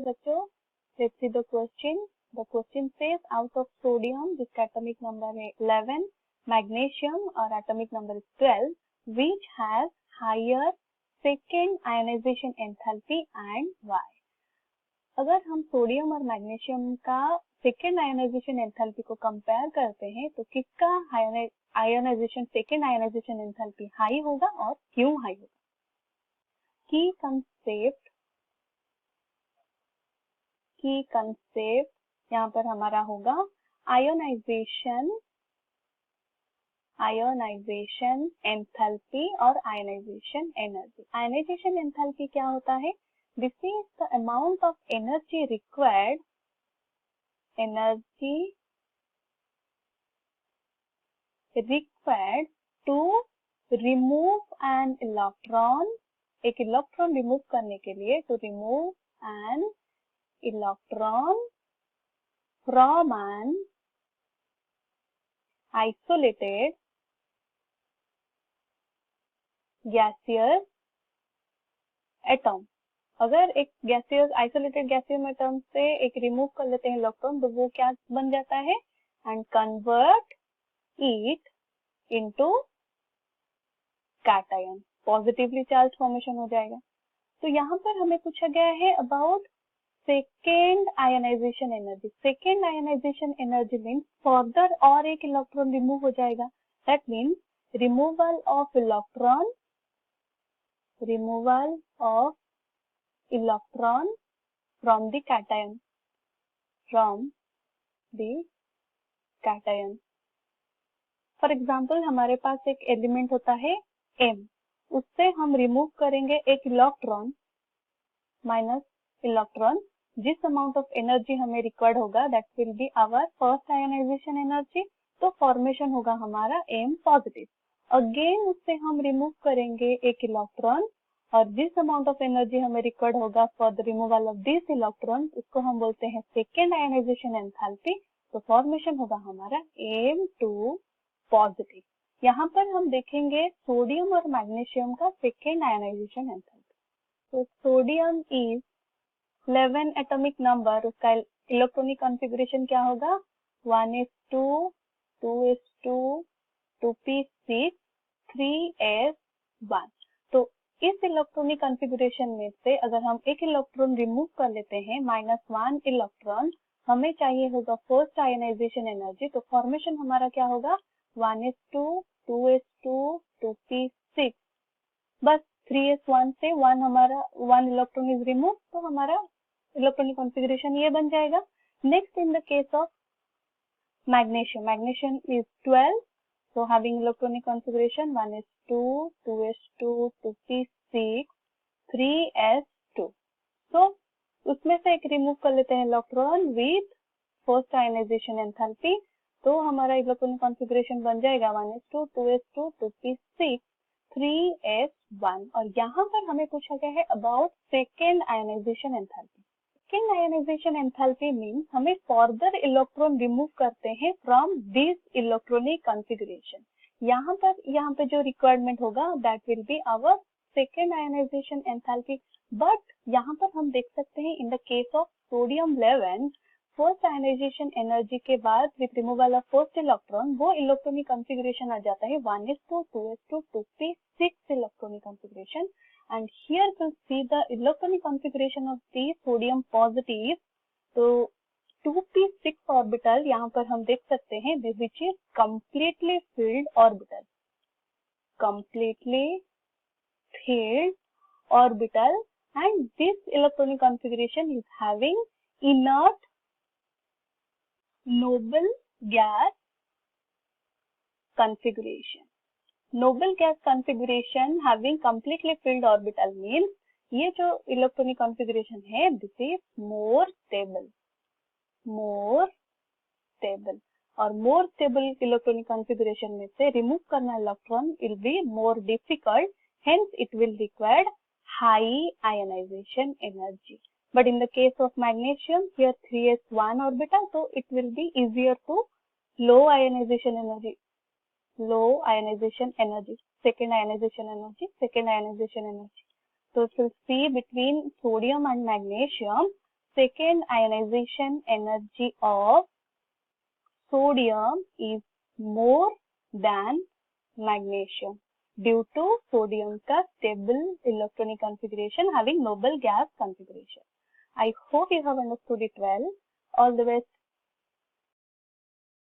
बच्चों, let's see the question. The question says out of sodium, this atomic number है 11, magnesium और atomic number is 12, which has higher second ionization enthalpy and why? अगर हम sodium और magnesium का second ionisation enthalpy को compare करते हैं तो किसका ionisation second ionisation enthalpy high होगा और क्यों हाई होगा? की कंसेप्ट यहाँ पर हमारा होगा आयोनाइजेशन एंथैल्पी और आयोनाइजेशन एनर्जी। आयोनाइजेशन एंथैल्पी क्या होता है? This is the amount of energy required to remove an electron, एक इलेक्ट्रॉन रिमूव करने के लिए, to remove an electron from an isolated gaseous atom। अगर एक गैसियस आइसोलेटेड गैसियस एटम से एक रिमूव कर लेते हैं इलेक्ट्रॉन तो वो क्या बन जाता है? And convert it into cation, positively charge formation हो जाएगा। तो यहाँ पर हमें पूछा गया है about second ionization energy. Second ionization energy means further और एक इलेक्ट्रॉन रिमूव हो जाएगा। That means removal of electron from the cation। For example हमारे पास एक एलिमेंट होता है M, उससे हम रिमूव करेंगे एक इलेक्ट्रॉन माइनस इलेक्ट्रॉन, जिस अमाउंट ऑफ एनर्जी हमें रिक्वायर्ड होगा that will be our first ionisation energy. तो फॉर्मेशन होगा हमारा M पॉजिटिव। अगेन उससे हम रिमूव करेंगे एक इलेक्ट्रॉन और जिस अमाउंट ऑफ एनर्जी हमें रिक्वायर्ड होगा for the removal of this electron उसको हम बोलते हैं सेकेंड आयोनाइजेशन एंथैल्पी। तो फॉर्मेशन होगा हमारा M2 पॉजिटिव। यहाँ पर हम देखेंगे सोडियम और मैग्नीशियम का सेकेंड आयोनाइजेशन एंथैल्पी। तो सोडियम इज 11 एटॉमिक नंबर, उसका इलेक्ट्रॉनिक कॉन्फ़िगरेशन क्या होगा? 1s2 2s2 2p6 3s1। तो इस इलेक्ट्रॉनिक कॉन्फ़िगरेशन में से अगर हम एक इलेक्ट्रॉन रिमूव कर लेते हैं -1 इलेक्ट्रॉन, हमें चाहिए होगा फर्स्ट आयोनाइजेशन एनर्जी। तो फॉर्मेशन हमारा क्या होगा? 1s2 2s2 2p6, बस 3s1 से 1 हमारा 1 इलेक्ट्रॉन इज रिमूव, तो हमारा इलेक्ट्रॉनिक कॉन्फ़िगरेशन ये बन जाएगा। Next in the case of magnesium is 12, so having electronic configuration 1s2 2s2 2p6 3s2। so उसमें से एक रिमूव कर लेते हैं electron with first ionization enthalpy. तो हमारा इलेक्ट्रॉनिक कॉन्फ़िगरेशन बन जाएगा 1s2 2s2 2p6 3s1। और यहाँ पर हमें पूछा गया है about second ionisation enthalpy. Second ionisation enthalpy means हमें फर्दर इलेक्ट्रॉन रिमूव करते हैं फ्रॉम दिस इलेक्ट्रॉनिक कॉन्फ़िगरेशन। यहाँ पे जो रिक्वायरमेंट होगा that will be our second ionisation enthalpy. But यहाँ पर हम देख सकते हैं in the case of sodium 11 first ionisation energy के बाद with removal of first electron वो इलेक्ट्रॉनिक कॉन्फ़िगरेशन आ जाता है 1s2 2s2 2p6 electronic configuration. And here we'll see the electronic configuration of the sodium positive। तो 2p6 orbital यहाँ पर हम देख सकते हैं which is completely filled orbital and this electronic configuration is having inert noble gas configuration। noble gas configuration having completely filled orbital means ये जो electronic configuration है दिस इज मोर स्टेबल और मोर स्टेबल इलेक्ट्रॉनिक कॉन्फ़िगरेशन में से remove करना electron will be more difficult, hence it will require high ionisation energy. But in the case of magnesium here 3s1 orbital, so it will be easier to low ionization energy, second ionization energy। So if you see between sodium and magnesium, second ionization energy of sodium is more than magnesium due to sodium का stable electronic configuration having noble gas configuration. I hope you have understood it well. All the best.